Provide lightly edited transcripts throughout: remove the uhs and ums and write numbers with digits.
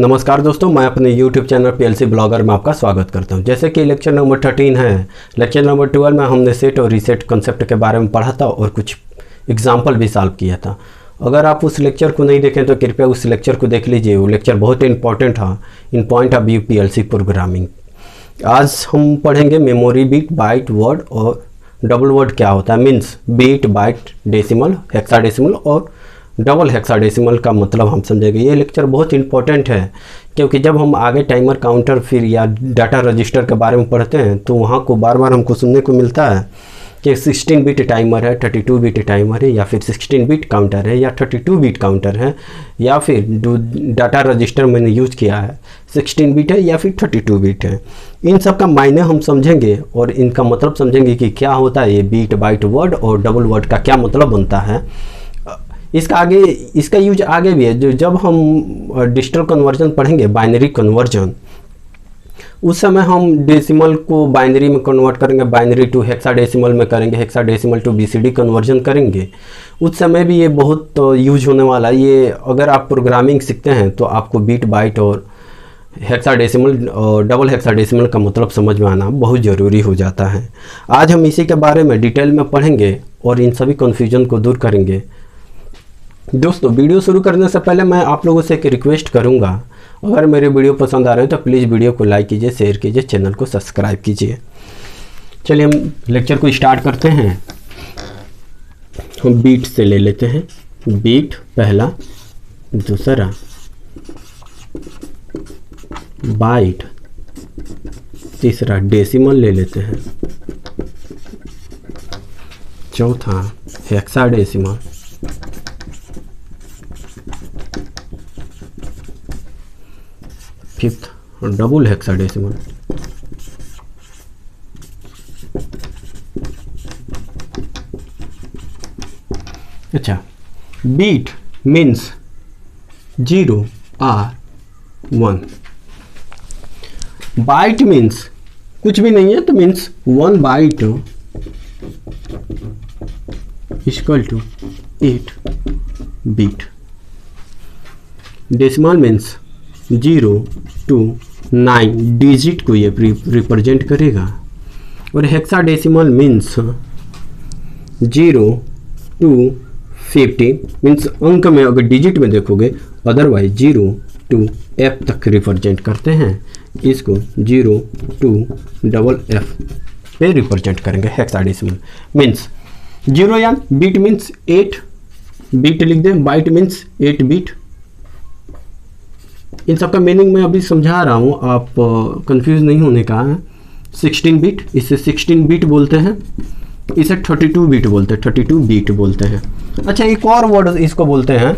नमस्कार दोस्तों, मैं अपने YouTube चैनल PLC ब्लॉगर में आपका स्वागत करता हूं। जैसे कि लेक्चर नंबर 13 है, लेक्चर नंबर 12 में हमने सेट और रीसेट कॉन्सेप्ट के बारे में पढ़ा था और कुछ एग्जाम्पल भी सॉल्व किया था। अगर आप उस लेक्चर को नहीं देखें तो कृपया उस लेक्चर को देख लीजिए। वो लेक्चर बहुत इंपॉर्टेंट था in point of view PLC programming. आज हम पढ़ेंगे मेमोरी बीट, बाइट, वर्ड और डबल वर्ड क्या होता है। Means bit, byte, decimal, hexadecimal और डबल हेक्साडेसिमल का मतलब हम समझेंगे। ये लेक्चर बहुत इंपॉर्टेंट है क्योंकि जब हम आगे टाइमर, काउंटर फिर या डाटा रजिस्टर के बारे में पढ़ते हैं तो वहाँ को बार बार हमको सुनने को मिलता है कि 16 बिट टाइमर है, 32 बिट टाइमर है, या फिर 16 बिट काउंटर है, या 32 बिट काउंटर है, या फिर डाटा रजिस्टर मैंने यूज किया है 16 बिट है या फिर 32 बिट है। इन सब का मायने हम समझेंगे और इनका मतलब समझेंगे कि क्या होता है ये बीट, बाइट, वर्ड और डबल वर्ड का क्या मतलब बनता है। इसका यूज आगे भी है। जो जब हम डिजिटल कन्वर्जन पढ़ेंगे, बाइनरी कन्वर्जन, उस समय हम डेसिमल को बाइनरी में कन्वर्ट करेंगे, बाइनरी टू हेक्साडेसिमल में करेंगे, हेक्साडेसिमल टू BCD कन्वर्जन करेंगे। उस समय भी ये बहुत यूज होने वाला है। ये अगर आप प्रोग्रामिंग सीखते हैं तो आपको बीट, बाइट और हेक्साडेसिमल और डबल हेक्साडेसिमल का मतलब समझ में आना बहुत ज़रूरी हो जाता है। आज हम इसी के बारे में डिटेल में पढ़ेंगे और इन सभी कन्फ्यूजन को दूर करेंगे। दोस्तों, वीडियो शुरू करने से पहले मैं आप लोगों से एक रिक्वेस्ट करूंगा, अगर मेरे वीडियो पसंद आ रहे हैं तो प्लीज़ वीडियो को लाइक कीजिए, शेयर कीजिए, चैनल को सब्सक्राइब कीजिए। चलिए हम लेक्चर को स्टार्ट करते हैं। हम बीट से ले लेते हैं। बीट पहला, दूसरा बाइट, तीसरा डेसिमल ले लेते हैं, चौथा हेक्साडेसिमल, फिफ्थ डबल हेक्साडेसिमल, अच्छा। Bit means 0 or 1, byte means कुछ भी नहीं है तो means 1 byte equal to 8 bit. Decimal means 0 to 9 digit को ये रिप्रेजेंट करेगा। और हेक्साडेसिमल मीन्स 0 to 50 मीन्स अंक में, अगर डिजिट में देखोगे, अदरवाइज 0 to F तक रिप्रेजेंट करते हैं। इसको 0 to डबल F पे रिप्रेजेंट करेंगे। हेक्साडेसिमल मीन्स 0 या बीट मीन्स 8 बीट लिख दें, बाइट मीन्स 8 बीट। इन सब का मीनिंग मैं अभी समझा रहा हूँ, आप कंफ्यूज नहीं होने का है। 16 बिट, इसे 16 बिट बोलते हैं, इसे 32 बिट बोलते हैं, 32 बिट बोलते हैं। अच्छा, एक और वर्ड इसको बोलते हैं,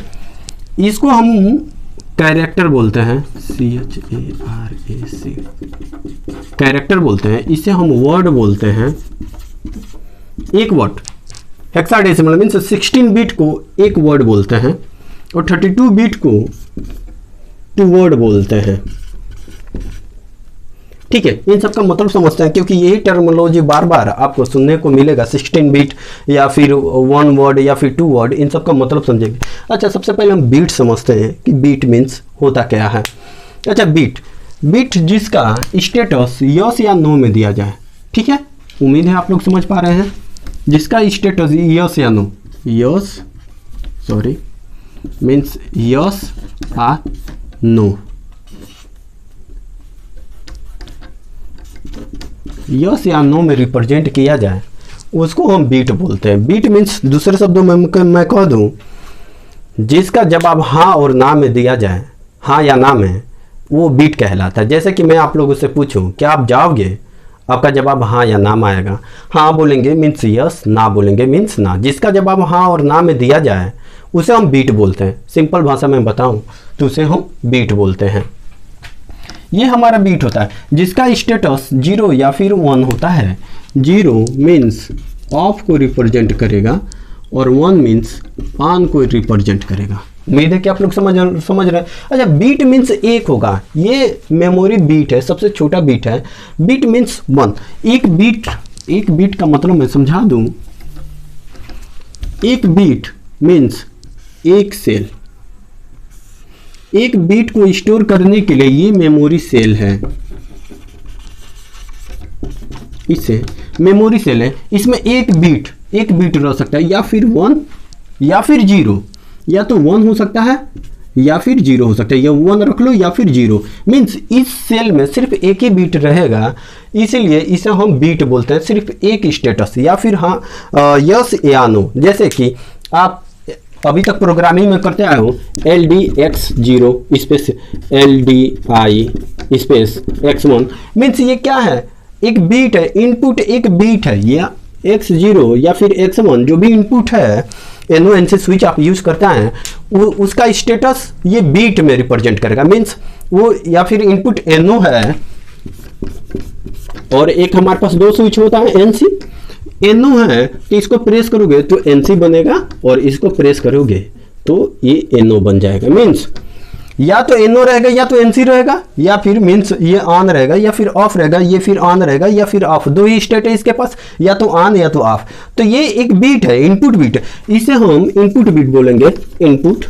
इसको हम कैरेक्टर बोलते हैं, CHARAC, कैरेक्टर बोलते हैं। इसे हम वर्ड बोलते हैं। एक वर्ड हेक्साडेसिमल मीन्स 16 बिट को एक वर्ड बोलते हैं और 32 बिट को 2 वर्ड बोलते हैं। ठीक है, इन सब का मतलब समझते हैं क्योंकि यही टर्मिनोलॉजी बार बार आपको सुनने को मिलेगा। 16 बिट या फिर 1 वर्ड या फिर 2 वर्ड, इन सब का मतलब समझेंगे। अच्छा, सबसे पहले हम बीट समझते हैं कि बीट मीन्स होता क्या है। अच्छा, बीट जिसका स्टेटस यस या नो में दिया जाए। ठीक है, उम्मीद है आप लोग समझ पा रहे हैं। जिसका स्टेटस यस या no, yes sorry means yes आ नो, यस या नो में रिप्रेजेंट किया जाए उसको हम बीट बोलते हैं। बीट मीन्स दूसरे शब्दों में मैं कह दूं, जिसका जवाब हाँ और ना में दिया जाए, हाँ या ना में, वो बीट कहलाता है। जैसे कि मैं आप लोगों से पूछूं क्या आप जाओगे, आपका जवाब हाँ या ना में आएगा। हाँ बोलेंगे मीन्स यस, ना बोलेंगे मीन्स ना। जिसका जवाब हाँ और ना में दिया जाए उसे हम बीट बोलते हैं। सिंपल भाषा में बताऊं तो उसे हम बीट बोलते हैं। ये हमारा बीट होता है जिसका स्टेटस 0 या फिर 1 होता है। 0 मीन्स ऑफ को रिप्रेजेंट करेगा और 1 मीन्स ऑन को रिप्रेजेंट करेगा। उम्मीद है कि आप लोग समझ रहे हैं। अच्छा, बीट मीन्स 1 होगा। ये मेमोरी बीट है, सबसे छोटा बीट है। Bit means 1। एक बीट का मतलब मैं समझा दूं। एक बीट मीन्स एक सेल। एक बीट को स्टोर करने के लिए ये मेमोरी सेल है, इससे मेमोरी सेल है, इसमें एक बीट रह सकता है, या फिर 1 या फिर 0, या तो 1 हो सकता है या फिर 0 हो सकता है, या 1 रख लो या फिर 0। मीन्स इस सेल में सिर्फ एक ही बीट रहेगा, इसीलिए इसे हम बीट बोलते हैं, सिर्फ एक स्टेटस, या फिर हाँ यस या नो। जैसे कि आप अभी तक प्रोग्रामिंग में करते आए हो LDX0 space LDI space X1, means ये क्या है, एक बीट है, इनपुट एक बीट है, या X0 या फिर X1 जो भी इनपुट है, NONC स्विच आप यूज करते हैं, उसका स्टेटस ये बीट में रिप्रेजेंट करेगा। मीन्स वो या फिर इनपुट NO है, और एक हमारे पास 2 स्विच होता है NC, NO है तो इसको प्रेस करोगे तो NC बनेगा, और इसको प्रेस करोगे तो ये NO बन जाएगा। मीन्स या तो NO रहेगा या तो NC रहेगा, या फिर मीन्स ये ऑन रहेगा या फिर ऑफ रहेगा, ये फिर ऑन रहेगा या फिर ऑफ, 2 ही स्टेट है इसके पास, या तो ऑन या तो ऑफ। तो ये एक बीट है, इनपुट बीट, इसे हम इनपुट बीट बोलेंगे, इनपुट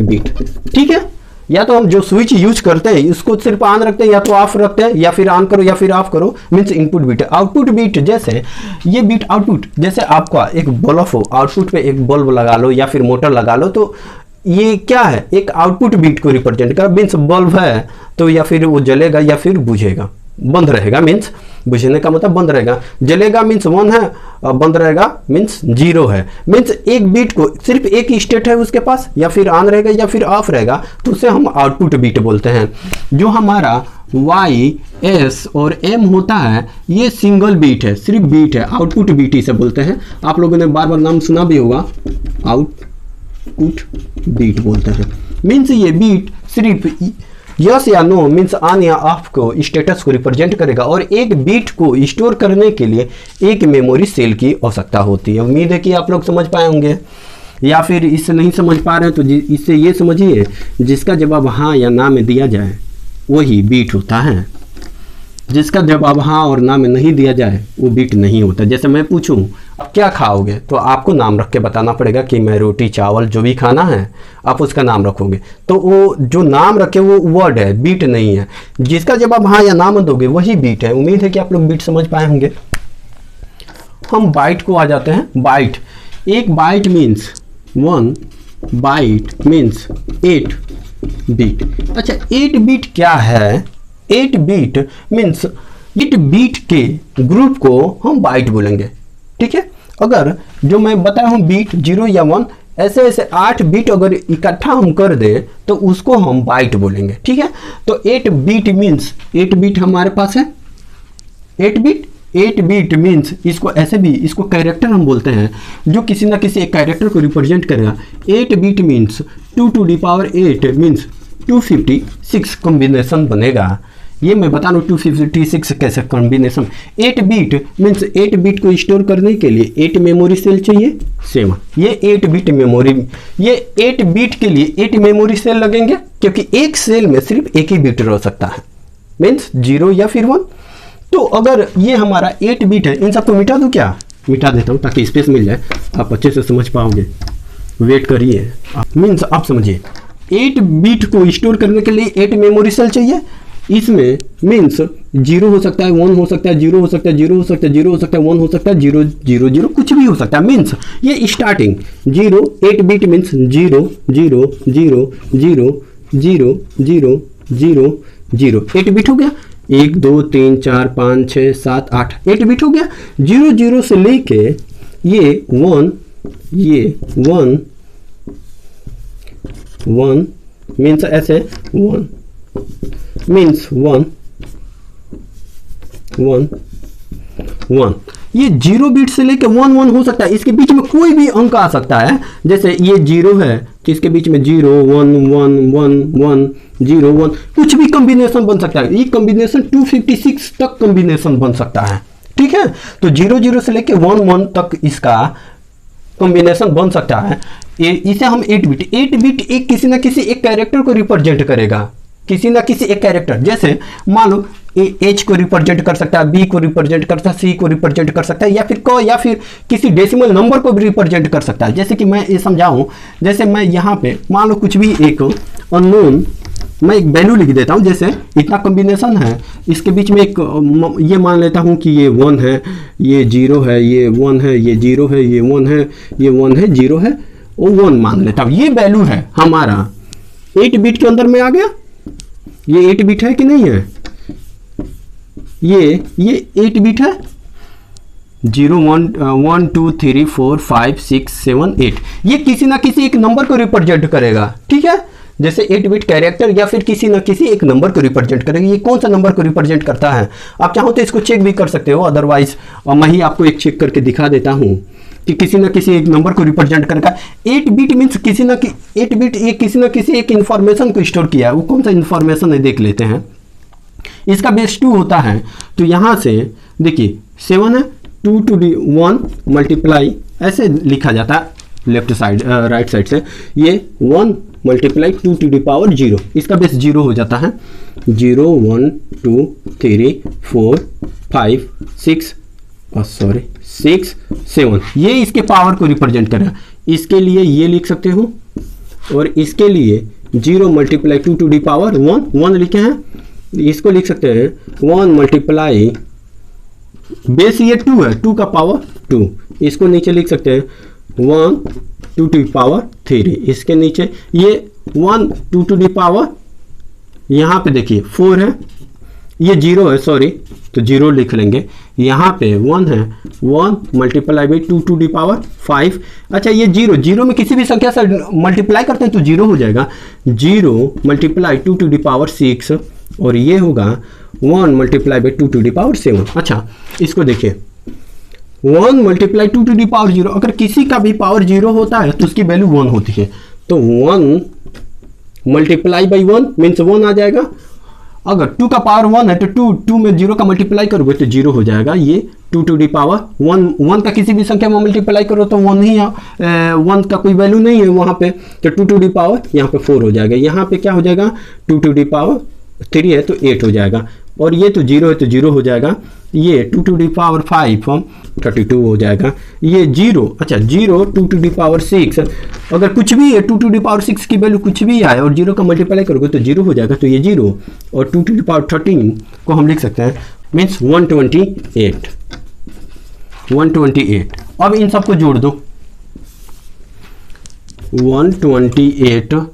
बीट। ठीक है, या तो हम जो स्विच यूज करते हैं इसको सिर्फ ऑन रखते हैं, या तो ऑफ रखते हैं, या फिर ऑन करो या फिर ऑफ करो, means input bit. Output bit, जैसे ये बीट आउटपुट, जैसे आपका एक बल्ब हो, आउटपुट पे एक बल्ब लगा लो या फिर मोटर लगा लो, तो ये क्या है, एक आउटपुट बीट को रिप्रेजेंट कर। मीन्स बल्ब है तो या फिर वो जलेगा या फिर बुझेगा, बंद रहेगा, मीन्स बुझने का मतलब बंद रहेगा, जलेगा मीन्स 1 है, और बंद रहेगा मीन्स 0 है। मीन्स एक बीट को सिर्फ एक ही स्टेट है उसके पास, या फिर ऑन रहेगा या फिर ऑफ रहेगा, तो उसे हम आउटपुट बीट बोलते हैं। जो हमारा Y, S और M होता है, ये सिंगल बीट है, सिर्फ बीट है, आउटपुट बीट इसे बोलते हैं। आप लोगों ने बार बार नाम सुना भी होगा, आउटपुट बीट बोलते हैं। मीन्स ये बीट सिर्फ यस या नो मीन्स ऑन या ऑफ को स्टेटस को रिप्रेजेंट करेगा, और एक बीट को स्टोर करने के लिए एक मेमोरी सेल की आवश्यकता होती है। उम्मीद है कि आप लोग समझ पाए होंगे, या फिर इससे नहीं समझ पा रहे हैं तो इससे ये समझिए, जिसका जवाब हाँ या ना में दिया जाए वही बीट होता है, जिसका जवाब हाँ और ना में नहीं दिया जाए वो बीट नहीं होता। जैसे मैं पूछूं अब क्या खाओगे, तो आपको नाम रख के बताना पड़ेगा कि मैं रोटी चावल जो भी खाना है, आप उसका नाम रखोगे, तो वो जो नाम रखे वो वर्ड है, बीट नहीं है। जिसका जवाब हाँ या ना में दोगे वही बीट है। उम्मीद है कि आप लोग बीट समझ पाए होंगे। हम बाइट को आ जाते हैं। बाइट, एक byte means 1 byte means 8 bit. अच्छा, 8 बीट क्या है? 8 बीट मीन्स 8 बीट के ग्रुप को हम बाइट बोलेंगे। ठीक है, अगर जो मैं बताया हूं बीट 0 या 1, ऐसे ऐसे 8 बीट अगर इकट्ठा हम कर दे तो उसको हम बाइट बोलेंगे। ठीक है, तो 8 बीट मीन्स 8 बीट हमारे पास है, 8 बीट मीन्स इसको ऐसे भी, इसको कैरेक्टर हम बोलते हैं, जो किसी ना किसी एक कैरेक्टर को रिप्रेजेंट करेगा। 8 bit means 2 to the power 8 means 256 combination बनेगा। ये मैं बता रहा हूँ 256 कैसे कॉम्बिनेशन। 8 बीट मीन्स 8 बीट को स्टोर करने के लिए 8 मेमोरी सेल चाहिए, 7। ये 8 बीट मेमोरी, ये 8 बीट के लिए 8 मेमोरी सेल लगेंगे, क्योंकि एक सेल में सिर्फ एक ही बीट रह सकता है, मीन्स 0 या फिर 1। तो अगर ये हमारा 8 बीट है, इन सबको मिटा दूं क्या? मिटा देता हूँ ताकि स्पेस मिल जाए, आप अच्छे से समझ पाओगे। वेट करिए, मीन्स आप समझिए, 8 बीट को स्टोर करने के लिए 8 मेमोरी सेल चाहिए। इसमें मीन्स 0 हो सकता है, 1 हो सकता है, 0 हो सकता है, 0 हो सकता है, 0 हो सकता है, 1 हो सकता है, 0 0 0 कुछ भी हो सकता है। मीन्स ये स्टार्टिंग 0, 8 बीट मीन्स 0 0 0 0 0 0 0 0, 8 बीट हो गया। 1 2 3 4 5 6 7 8, 8 बीट हो गया। 0 0 से लेके ये 1 1 मीन्स ऐसे 1 मीन्स 1 1 1। ये 0 बीट से लेके 1 1 हो सकता है, इसके बीच में कोई भी अंक आ सकता है। जैसे ये 0 है तो इसके बीच में 0 1 1 1 1 0 1 कुछ भी कॉम्बिनेशन बन सकता है। ये कॉम्बिनेशन 256 तक कॉम्बिनेशन बन सकता है। ठीक है, तो 0 0 से लेके 1 1 तक इसका कॉम्बिनेशन बन सकता है। इसे हम 8 बीट एक किसी ना किसी एक कैरेक्टर को रिप्रेजेंट करेगा, किसी ना किसी एक कैरेक्टर। जैसे मान लो H को रिप्रेजेंट कर सकता है, B को रिप्रेजेंट कर सकता है, C को रिप्रेजेंट कर सकता है, या फिर को या फिर किसी डेसिमल नंबर को भी रिप्रेजेंट कर सकता है। जैसे कि मैं ये समझाऊं, जैसे मैं यहाँ पे मान लो कुछ भी एक अननोन, मैं एक वैल्यू लिख देता हूँ, जैसे इतना कॉम्बिनेशन है, इसके बीच में एक ये मान लेता हूँ कि ये 1 है, ये 0 है, ये 1 है, ये 0 है, ये 1 है, ये 1 है, 0 है, वो 1 मान लेता हूँ। ये वैल्यू है हमारा 8 बिट के अंदर में आ गया। ये 8 बिट है कि नहीं है? ये 8 बिट है। 0 1 2 3 4 5 6 7 8, ये किसी ना किसी एक नंबर को रिप्रेजेंट करेगा, ठीक है। जैसे 8 बिट कैरेक्टर या फिर किसी ना किसी एक नंबर को रिप्रेजेंट करेगा। ये कौन सा नंबर को रिप्रेजेंट करता है, आप चाहो तो इसको चेक भी कर सकते हो, अदरवाइज मैं ही आपको एक चेक करके दिखा देता हूँ कि किसी ना किसी एक नंबर को रिप्रेजेंट करेगा। 8 बिट मीन्स किसी ना 8 बिट ये किसी ना किसी एक इंफॉर्मेशन को स्टोर किया है। वो कौन सा इंफॉर्मेशन है देख लेते हैं। इसका बेस 2 होता है, तो यहाँ से देखिए 7 है, 2 to the 1 मल्टीप्लाई ऐसे लिखा जाता है लेफ्ट साइड राइट साइड से, ये 1 मल्टीप्लाई 2 to the पावर 0, इसका बेस 0 हो जाता है। 0 1 2 3 4 5 6 6 7, ये इसके पावर को रिप्रेजेंट करेगा। इसके लिए ये लिख सकते हो, और इसके लिए 0 मल्टीप्लाई 2 to the पावर 1 लिखे हैं, इसको लिख सकते हैं 1 मल्टीप्लाई बेस ये 2 है, 2 का पावर 2, इसको नीचे लिख सकते हैं 1 2 to the पावर 3, इसके नीचे ये 1 2 to the पावर, यहाँ पे देखिए 4 है, ये 0 है, सॉरी, तो 0 लिख लेंगे। यहाँ पे 1 है, 1 multiply by 2 to the power 5। अच्छा, ये 0 में किसी भी संख्या से मल्टीप्लाई करते हैं तो 0 हो जाएगा। 0 मल्टीप्लाई 2 to the पावर 6, और ये होगा 1 multiply by 2 to the power 7। अच्छा, इसको देखिए 1 मल्टीप्लाई 2 to the पावर 0, अगर किसी का भी पावर 0 होता है तो उसकी वैल्यू 1 होती है, तो 1 मल्टीप्लाई बाई 1 मीन्स 1 आ जाएगा। अगर 2 का पावर 1 है तो 2 में 0 का मल्टीप्लाई करोगे तो 0 हो जाएगा। ये 2 to the पावर 1 का किसी भी संख्या में मल्टीप्लाई करो तो 1 ही है, 1 का कोई वैल्यू नहीं है वहाँ पे, तो 2 to the पावर यहाँ पे 4 हो जाएगा। यहाँ पे क्या हो जाएगा, 2 to the पावर 3 है तो 8 हो जाएगा, और ये तो 0 है तो 0 हो जाएगा। ये 2 to the पावर 5 32 हो जाएगा। ये 0, अच्छा 0 2 to the पावर 6, अगर कुछ भी है 2 to the पावर 6 की वैल्यू कुछ भी आए और 0 का मल्टीप्लाई करोगे तो 0 हो जाएगा, तो ये 0, और 2 to the पावर 13 को हम लिख सकते हैं मीन्स 128। अब इन सबको जोड़ दो, 128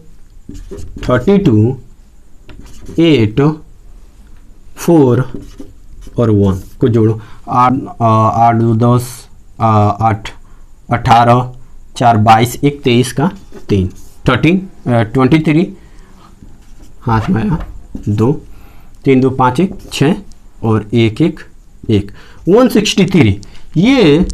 32 8 4 और 1 को जोड़ो, 8 2 10 8 18 4 22 1 23 का 3 23 हाथ में आया 2 3 2 5 1 6 और 1 1 1 163। ये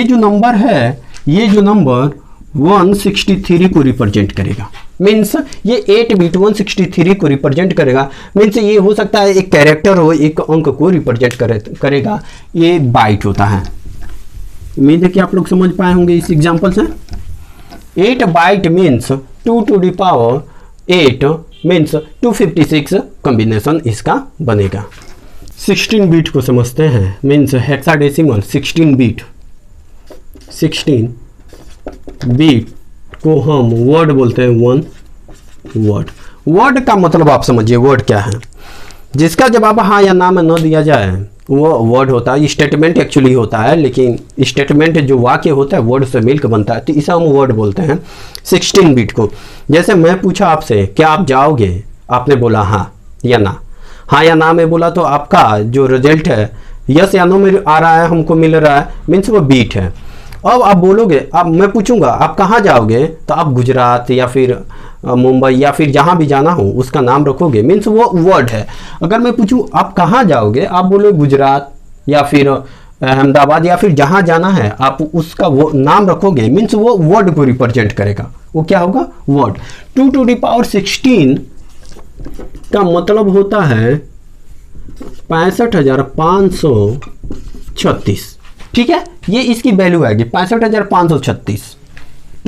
जो नंबर है, ये जो नंबर 163 को रिप्रेजेंट करेगा। मीन्स ये 8 बिट 163 को रिप्रेजेंट करेगा। मीन्स ये हो सकता है एक कैरेक्टर हो, एक अंक को रिप्रेजेंट करेगा, ये बाइट होता है। उम्मीद है कि आप लोग समझ पाए होंगे इस एग्जांपल से। 8 byte means 2 to the power 8 means 256 combination इसका बनेगा। 16 बिट को समझते हैं, मीन्स हेक्साडेसिमल 16 बिट को हम वर्ड बोलते हैं। 1 वर्ड का मतलब आप समझिए, वर्ड क्या है, जिसका जवाब हाँ या ना में न दिया जाए वो वर्ड होता है। स्टेटमेंट एक्चुअली होता है, लेकिन स्टेटमेंट जो वाक्य होता है वर्ड से मिलकर बनता है, तो इसे हम वर्ड बोलते हैं 16 बिट को। जैसे मैं पूछा आपसे क्या आप जाओगे, आपने बोला हाँ या ना, हाँ या ना में बोला तो आपका जो रिजल्ट है यस या नो में आ रहा है, हमको मिल रहा है, मीन्स वो बीट है। अब आप बोलोगे, अब मैं पूछूंगा आप कहाँ जाओगे, तो आप गुजरात या फिर मुंबई या फिर जहाँ भी जाना हो उसका नाम रखोगे, मीन्स वो वर्ड है। अगर मैं पूछूं आप कहाँ जाओगे, आप बोलोगे गुजरात या फिर अहमदाबाद या फिर जहाँ जाना है, आप उसका वो नाम रखोगे, मीन्स वो वर्ड को रिप्रेजेंट करेगा। वो क्या होगा, वर्ड। 2 to the पावर 16 का मतलब होता है 65,536। ठीक है, ये इसकी वैल्यू आएगी 65,536।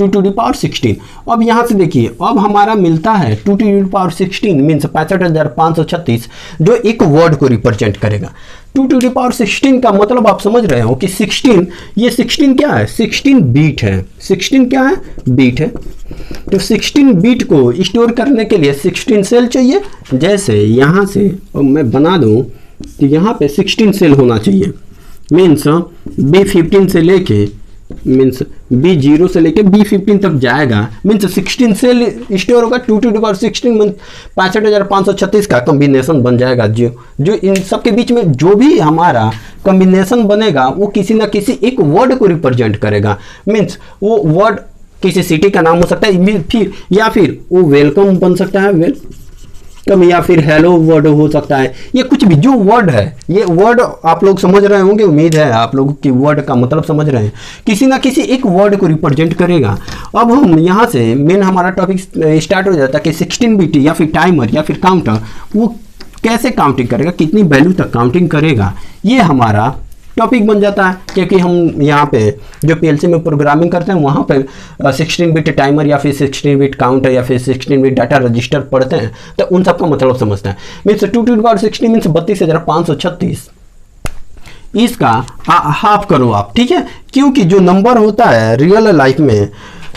2^16। अब यहाँ से देखिए, अब हमारा मिलता है 2^16 मीन्स 65,536, जो एक वर्ड को रिप्रेजेंट करेगा। 2^16 का मतलब आप समझ रहे हो कि 16, ये 16 क्या है, 16 बीट है। 16 क्या है, बीट है। तो 16 बीट को स्टोर करने के लिए 16 सेल चाहिए। जैसे यहाँ से अब मैं बना दूँ तो यहाँ पे 16 सेल होना चाहिए, मीन्स B15 से लेके मीन्स B0 से लेके B15 तक जाएगा, मीन्स 16 सेल स्टोर होगा। 2^16 मीन्स 65,536 का कॉम्बिनेशन बन जाएगा। जो इन सब के बीच में जो भी हमारा कॉम्बिनेशन बनेगा वो किसी ना किसी एक वर्ड को रिप्रेजेंट करेगा। मीन्स वो वर्ड किसी सिटी का नाम हो सकता है, फिर या फिर वो वेलकम बन सकता है, वेलकम, या फिर हेलो वर्ड हो सकता है, ये कुछ भी जो वर्ड है, ये वर्ड आप लोग समझ रहे होंगे, उम्मीद है आप लोग की वर्ड का मतलब समझ रहे हैं, किसी ना किसी एक वर्ड को रिप्रेजेंट करेगा। अब हम यहाँ से मेन हमारा टॉपिक स्टार्ट हो जाता है कि 16 बिट या फिर टाइमर या फिर काउंटर वो कैसे काउंटिंग करेगा, कितनी वैल्यू तक काउंटिंग करेगा, ये हमारा टॉपिक बन जाता है। क्योंकि हम यहाँ पे जो पीएलसी में प्रोग्रामिंग करते हैं वहाँ पे 16 बिट टाइमर या फिर 16 बिट काउंटर या फिर 16 बिट डाटा रजिस्टर पढ़ते हैं, तो उन सब का मतलब समझते हैं। मीन्स 2^16 मीन्स 32,536, इसका हाफ करो आप, ठीक है। क्योंकि जो नंबर होता है रियल लाइफ में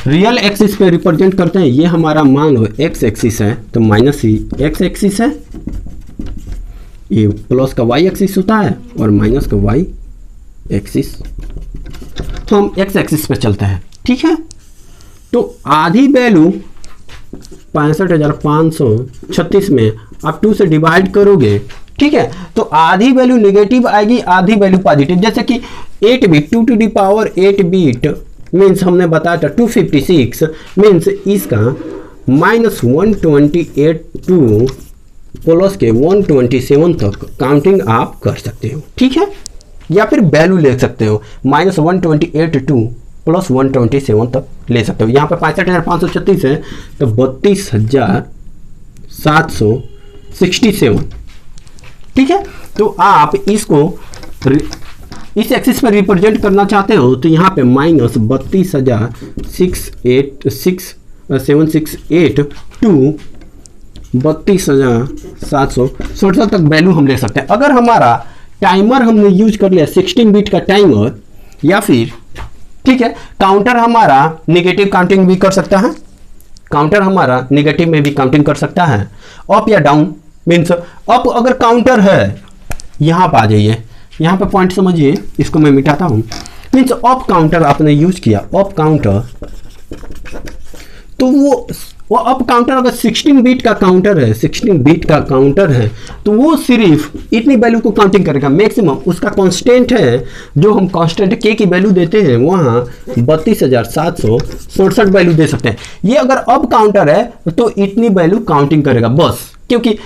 रियल एक्सिस पे रिप्रेजेंट करते हैं। ये हमारा मान लो एक्स एक्सिस है तो माइनस ही एक्स एक्सिस है, ये प्लस का वाई एक्सिस होता है और माइनस का वाई एक्सिस, हम एक्स एक्सिस पे चलते हैं, ठीक है। तो आधी वैल्यू 65,536 में आप 2 से डिवाइड करोगे, ठीक है, तो आधी वैल्यू नेगेटिव आएगी, आधी वैल्यू पॉजिटिव। जैसे कि 8 बिट 2^8 बिट मीन्स हमने बताया था 256 मीन्स इसका -128 टू प्लस के 127 तक काउंटिंग आप कर सकते हो, ठीक है। या फिर वैल्यू ले सकते हो -128 टू प्लस 127 तक ले सकते हो। यहाँ पे 65,536 है तो 32,767, ठीक है। तो आप इसको इस एक्सिस पर रिप्रेजेंट करना चाहते हो तो यहाँ पे -32,768 टू 32,767 तक वैल्यू हम ले सकते हैं। अगर हमारा टाइमर हमने यूज कर लिया 16 बिट का टाइमर, या फिर ठीक है काउंटर हमारा नेगेटिव काउंटिंग भी कर सकता है, काउंटर हमारा नेगेटिव में भी काउंटिंग कर सकता है, अप या डाउन। मीन्स अप अगर काउंटर है, यहाँ पर आ जाइए, यहाँ पे पॉइंट समझिए, इसको मैं मिटाता हूँ। मीन्स अप काउंटर आपने यूज किया, अप काउंटर, तो वो अप काउंटर अगर 16 बिट का काउंटर है, 16 बिट का काउंटर है तो वो सिर्फ इतनी वैल्यू को काउंटिंग करेगा। मैक्सिमम उसका कांस्टेंट है, जो हम कांस्टेंट के की वैल्यू देते हैं वहाँ 32,767 वैल्यू दे सकते हैं। ये अगर अप काउंटर है तो इतनी वैल्यू काउंटिंग करेगा बस। क्योंकि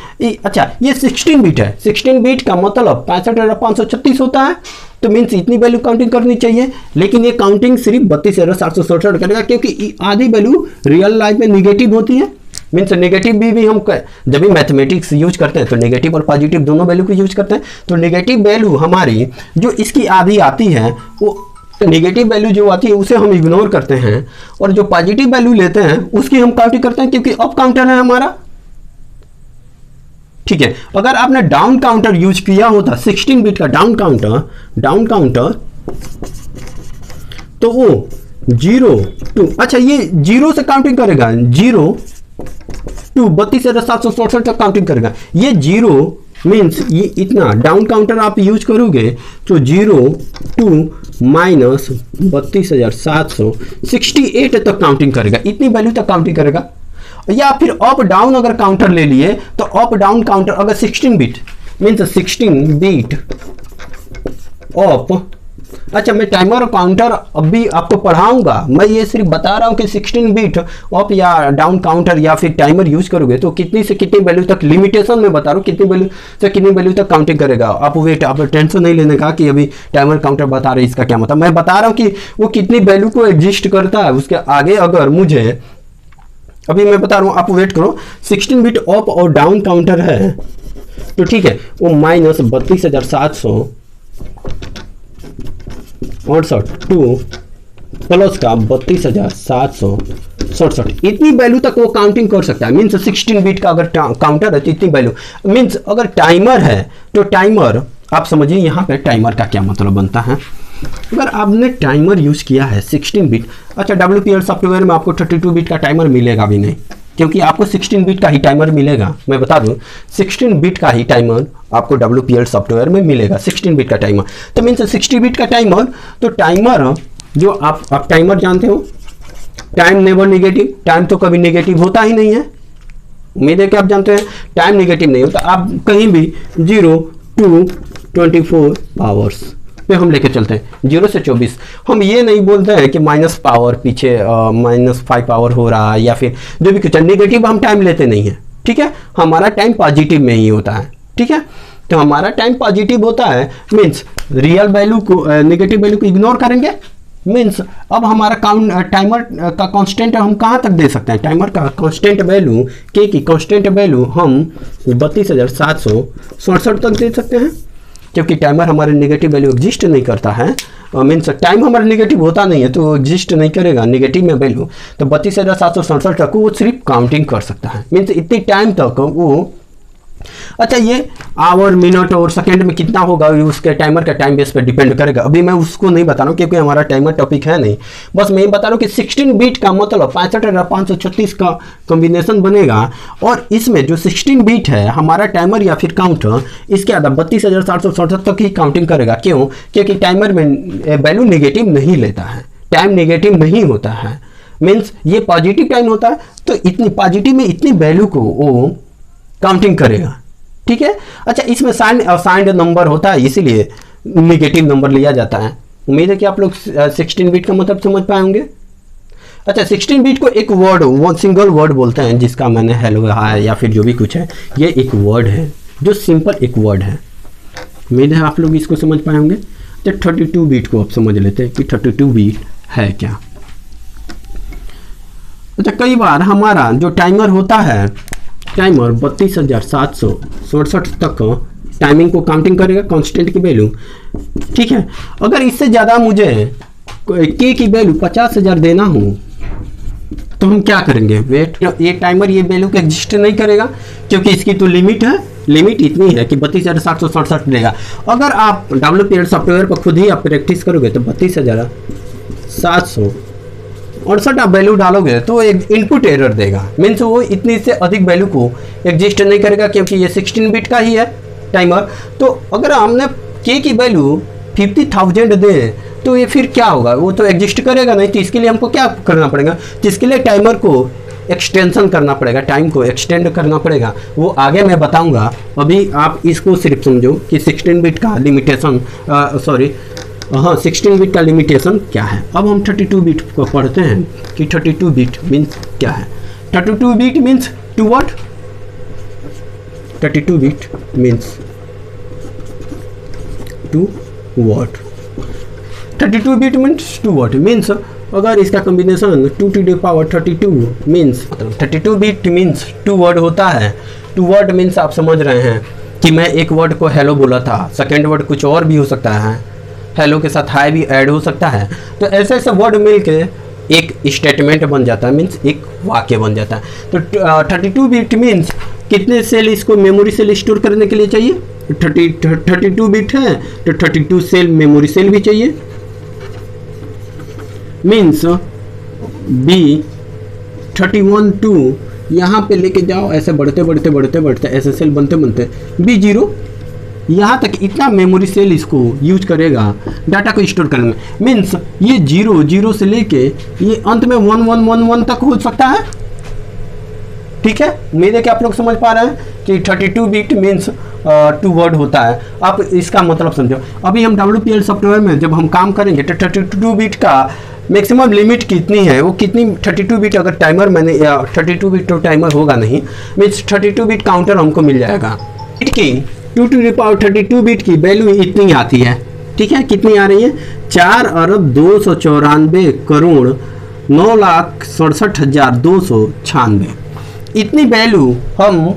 अच्छा ये 16 बिट है, 16 बिट का मतलब 65,536 होता है, तो मीन्स इतनी वैल्यू काउंटिंग करनी चाहिए। लेकिन ये काउंटिंग सिर्फ 32,767 करेगा, क्योंकि आधी वैल्यू रियल लाइफ में निगेटिव होती है। मीन्स नेगेटिव भी हम जब भी मैथमेटिक्स यूज करते हैं तो नेगेटिव और पॉजिटिव दोनों वैल्यू को यूज करते हैं। तो नेगेटिव वैल्यू हमारी जो इसकी आधी आती है, वो नेगेटिव वैल्यू जो आती है उसे हम इग्नोर करते हैं, और जो पॉजिटिव वैल्यू लेते हैं उसकी हम काउंटिंग करते हैं, क्योंकि अप काउंटर है हमारा, ठीक है। अगर आपने डाउन काउंटर यूज किया होता 16 बिट का डाउन काउंटर, तो वो 0 टू, अच्छा ये 0 से काउंटिंग करेगा, 0 टू 32,767 तक काउंटिंग करेगा। ये 0 मीन्स ये इतना डाउन काउंटर आप यूज करोगे तो 0 टू माइनस 32,768 तक काउंटिंग करेगा, इतनी वैल्यू तक काउंटिंग करेगा। या फिर अप डाउन अगर काउंटर ले लिए तो अप डाउन काउंटर अगर 16 बिट मीन्स 16 बिट अप, अच्छा मैं टाइमर और काउंटर अभी आपको पढ़ाऊंगा, मैं ये सिर्फ बता रहा हूँ कि 16 बिट अप या डाउन काउंटर या फिर टाइमर यूज करोगे तो कितनी से कितनी वैल्यू तक, लिमिटेशन में बता रहा हूँ कितनी वैल्यू से कितनी वैल्यू तक काउंटिंग करेगा। आप वेट, आप टेंशन नहीं लेने का कि अभी टाइमर काउंटर बता रहे इसका क्या मतलब, मैं बता रहा हूँ कि वो कितनी वैल्यू को एग्जिस्ट करता है। उसके आगे अगर मुझे अभी मैं बता रहा हूँ, आप वेट करो, 16 बिट अप और डाउन काउंटर है तो ठीक है, वो -32,768 टू प्लस का 32,767, इतनी वैल्यू तक वो काउंटिंग कर सकता है। मीन्स 16 बिट का अगर काउंटर है तो इतनी वैल्यू, मीन्स अगर टाइमर है तो टाइमर, आप समझिए यहाँ पे टाइमर का क्या मतलब बनता है। अगर आपने टाइमर यूज किया है 16 बिट, अच्छा WPL सॉफ्टवेयर में आपको 32 बिट का टाइमर मिलेगा भी नहीं, क्योंकि आपको 16 बिट का ही टाइमर मिलेगा। मैं बता दूं 16 बिट का ही टाइमर आपको WPL सॉफ्टवेयर में मिलेगा, 16 बिट का टाइमर। तो मीन्स 60 बिट का टाइमर, तो टाइमर जो आप टाइमर जानते हो, टाइम नेवर नेगेटिव, टाइम तो कभी नेगेटिव होता ही नहीं है, उम्मीद है कि आप जानते हैं टाइम नेगेटिव नहीं होता। आप कहीं भी 0 to 24 आवर्स पे हम लेके चलते हैं, 0 से 24। हम ये नहीं बोलते हैं कि माइनस पावर पीछे -5 आवर हो रहा है या फिर जो भी कुछ नेगेटिव हम टाइम लेते नहीं है, ठीक है। हमारा टाइम पॉजिटिव में ही होता है, ठीक है। तो हमारा टाइम पॉजिटिव होता है, मीन्स रियल वैल्यू को, नेगेटिव वैल्यू को इग्नोर करेंगे। मीन्स अब हमारा टाइमर का कांस्टेंट हम कहाँ तक दे सकते हैं, टाइमर का कांस्टेंट वैल्यू, के की कांस्टेंट वैल्यू हम 32,767 तक दे सकते हैं, क्योंकि टाइमर हमारे नेगेटिव वैल्यू एग्जिस्ट नहीं करता है। मीन्स टाइम हमारा नेगेटिव होता नहीं है तो एग्जिस्ट नहीं करेगा नेगेटिव में वैल्यू। तो 32,767 तक वो सिर्फ काउंटिंग कर सकता है, मीन्स इतनी टाइम तक वो। अच्छा, ये आवर, मिनट और सेकंड में कितना होगा उसके टाइमर का टाइम बेस पे डिपेंड करेगा। अभी मैं उसको नहीं बता रहा हूँ क्योंकि हमारा टाइमर टॉपिक है नहीं, बस मैं ये बता रहा हूँ कि 16 बिट का मतलब 65,536 का कॉम्बिनेशन बनेगा, और इसमें जो 16 बिट है हमारा टाइमर या फिर काउंटर, इसके आधा 32,767 तक ही काउंटिंग करेगा। क्यों? क्योंकि टाइमर में वैल्यू नेगेटिव नहीं लेता है, टाइम नेगेटिव नहीं होता है, मीन्स ये पॉजिटिव टाइम होता है। तो इतनी पॉजिटिव में इतनी वैल्यू को वो काउंटिंग करेगा, ठीक है। अच्छा, इसमें साइंड नंबर होता है, इसीलिए नेगेटिव नंबर लिया जाता है। उम्मीद है कि आप लोग 16 बिट का मतलब समझ पाए होंगे। अच्छा, 16 बिट को एक वर्ड, वन सिंगल वर्ड बोलते हैं, जिसका मैंने हेलो हाय या फिर जो भी कुछ है, ये एक वर्ड है जो सिंपल एक वर्ड है। उम्मीद है आप लोग इसको समझ पाए होंगे। तो 32 बिट को आप समझ लेते हैं कि 32 बिट है क्या। अच्छा, कई बार हमारा जो टाइमर होता है, टाइमर 32,767 तक टाइमिंग को काउंटिंग करेगा, कांस्टेंट की वैल्यू, ठीक है। अगर इससे ज़्यादा मुझे के की वैल्यू 50,000 देना हो तो हम क्या करेंगे, वेट, ये टाइमर ये वैल्यू को एग्जिस्ट नहीं करेगा, क्योंकि इसकी तो लिमिट है, लिमिट इतनी है कि 32,767 देगा। अगर आप WPL सॉफ्टवेयर पर खुद ही आप प्रैक्टिस करोगे तो 32,768 आप वैल्यू डालोगे तो एक इनपुट एरर देगा, मीन्स वो इतनी से अधिक वैल्यू को एग्जिस्ट नहीं करेगा, क्योंकि ये 16 बिट का ही है टाइमर। तो अगर हमने के की वैल्यू 50,000 दे तो ये फिर क्या होगा, वो तो एग्जिस्ट करेगा नहीं। तो इसके लिए हमको क्या करना पड़ेगा, तो इसके लिए टाइमर को एक्सटेंशन करना पड़ेगा, टाइम को एक्सटेंड करना पड़ेगा, वो आगे मैं बताऊंगा। अभी आप इसको सिर्फ समझो कि 16 बिट का लिमिटेशन, 16 बिट का लिमिटेशन क्या है। अब हम 32 बिट को पढ़ते हैं कि 32 बिट मीन्स क्या है। 32 bit means to what, 32 bit means to what, 32 bit means to what, means अगर इसका combination 2 to the power 32 means 32 bit means to word होता है। टू वर्ड मीन्स आप समझ रहे हैं कि मैं एक वर्ड को हेलो बोला था, सेकेंड वर्ड कुछ और भी हो सकता है, हेलो के साथ हाई भी ऐड हो सकता है। तो ऐसे ऐसे वर्ड मिल के एक स्टेटमेंट बन जाता है, मीन्स एक वाक्य बन जाता है। तो 32 बिट मीन्स कितने सेल इसको मेमोरी सेल स्टोर करने के लिए चाहिए, 32 बिट है तो 32 सेल मेमोरी सेल भी चाहिए, मीन्स B31 यहाँ पे लेके जाओ, ऐसे बढ़ते बढ़ते बढ़ते बढ़ते ऐसे सेल बनते बनते B0 यहाँ तक इतना मेमोरी सेल इसको यूज करेगा डाटा को स्टोर करने में। मीन्स ये 0 से लेके ये अंत में 1111 तक हो सकता है, ठीक है। उम्मीद है कि आप लोग समझ पा रहे हैं कि 32 बिट मीन्स टू वर्ड होता है। आप इसका मतलब समझो। अभी हम WPL सॉफ्टवेयर में जब हम काम करेंगे तो 32 बिट का मैक्सिमम लिमिट कितनी है, वो कितनी 32 बिट अगर टाइमर मैंने, या 32 बिट तो टाइमर होगा नहीं, मीन्स 32 बिट काउंटर हमको मिल जाएगा। की 2 to the power 32 बिट की वैल्यू इतनी आती है, ठीक है। कितनी आ रही है, 4,294,9,67,296। इतनी वैल्यू हम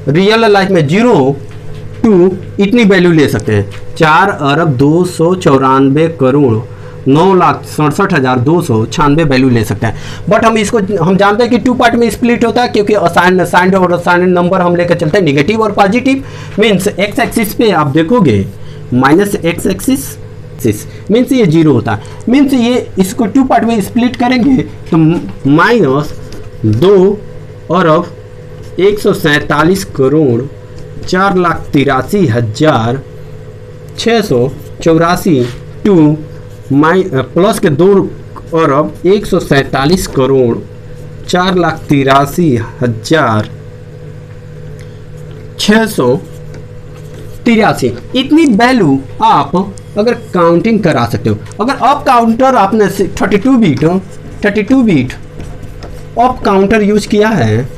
रियल लाइफ में 0 to इतनी वैल्यू ले सकते हैं, 4,294,9,67,296 9,67,296 वैल्यू ले सकते हैं। बट हम जानते हैं कि 2 पार्ट में स्प्लिट होता है, क्योंकि असाइंड और असाइंड नंबर हम लेकर चलते हैं नेगेटिव और पॉजिटिव। मीन्स एक्स एक्सिस पे आप देखोगे माइनस एक्स एक्सिस मीन्स ये 0 होता है। मीन्स ये इसको 2 पार्ट में स्प्लिट करेंगे तो -2,147,4,83,684 टू प्लस के 2,47,4,83,683 इतनी वैल्यू आप अगर काउंटिंग करा सकते हो। अगर अप काउंटर आपने 32 बीट अप काउंटर यूज किया है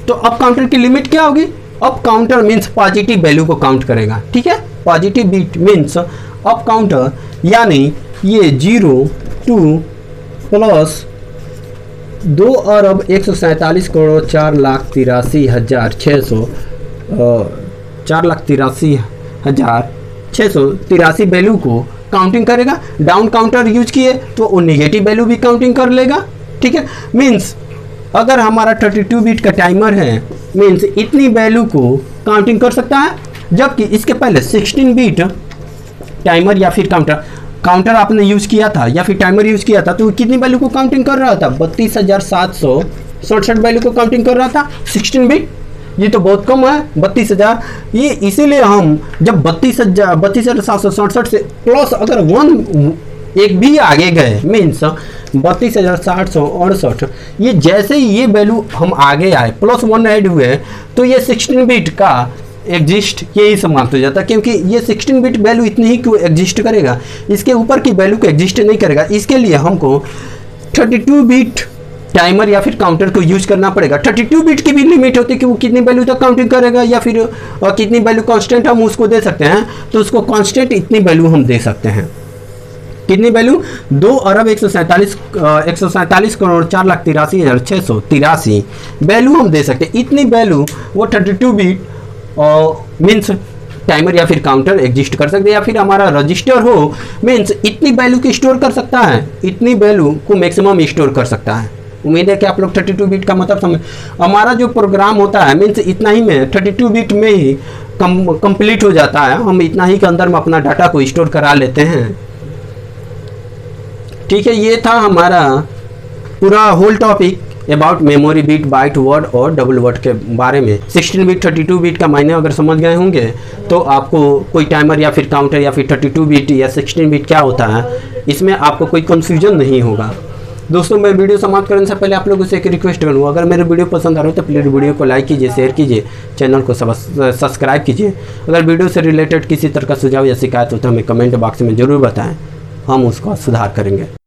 तो अप काउंटर की लिमिट क्या होगी? Up counter means positive value को काउंट करेगा, ठीक है। Positive bit means up counter, यानी ये 0 2 प्लस 4,83,683 वैल्यू को काउंटिंग करेगा। डाउन काउंटर यूज किए तो वो नेगेटिव वैल्यू भी काउंटिंग कर लेगा, ठीक है। मीन्स अगर हमारा 32 बीट का टाइमर है मीन्स इतनी वैल्यू को काउंटिंग कर सकता है, जबकि इसके पहले 16 बीट टाइमर या फिर काउंटर आपने यूज़ किया था या फिर टाइमर यूज़ किया था तो कितनी वैल्यू को काउंटिंग कर रहा था? 32,767 वैल्यू को काउंटिंग कर रहा था 16 बीट। ये तो बहुत कम है 32,000। ये इसीलिए हम जब 32,767 से प्लस अगर 1 एक भी आगे गए मीन्स 32,768, ये जैसे ही ये वैल्यू हम आगे आए प्लस 1 ऐड हुए तो ये 16 बीट का एग्जिस्ट यही समाप्त हो जाता है, क्योंकि ये 16 बिट वैल्यू इतनी ही क्यों एग्जिस्ट करेगा, इसके ऊपर की वैल्यू को एग्जिस्ट नहीं करेगा। इसके लिए हमको 32 बिट टाइमर या फिर काउंटर को यूज करना पड़ेगा। 32 बिट की भी लिमिट होती है कि वो कितनी वैल्यू तक काउंटिंग करेगा या फिर कितनी वैल्यू कांस्टेंट हम उसको दे सकते हैं, तो उसको कांस्टेंट इतनी वैल्यू हम दे सकते हैं। कितनी वैल्यू? 2,47,4,83,683 वैल्यू हम दे सकते हैं। इतनी वैल्यू वो 32 बिट मीन्स टाइमर या फिर काउंटर एग्जिस्ट कर सकते हैं, या फिर हमारा रजिस्टर हो मीन्स इतनी वैल्यू की स्टोर कर सकता है, इतनी वैल्यू को मैक्सिमम स्टोर कर सकता है। उम्मीद है कि आप लोग 32 बिट का मतलब समझ। हमारा जो प्रोग्राम होता है मीन्स इतना ही में 32 बिट में ही कंप्लीट हो जाता है। हम इतना ही के अंदर में अपना डाटा को स्टोर करा लेते हैं, ठीक है। ये था हमारा पूरा whole topic about memory bit, byte word और डबल वर्ड के बारे में। 16 बिट 32 बिट का मायने अगर समझ गए होंगे तो आपको कोई टाइमर या फिर काउंटर या फिर 32 बिट या 16 बिट क्या होता है इसमें आपको कोई कन्फ्यूजन नहीं होगा। दोस्तों, मैं वीडियो समाप्त करने से पहले आप लोगों से एक रिक्वेस्ट करूँगा, अगर मेरे वीडियो पसंद आ रहा हो तो प्लीज़ वीडियो को लाइक कीजिए, शेयर कीजिए, चैनल को सब्सक्राइब कीजिए। अगर वीडियो से रिलेटेड किसी तरह का सुझाव या शिकायत हो तो हमें कमेंट बॉक्स में ज़रूर बताएँ, हम उसका सुधार करेंगे।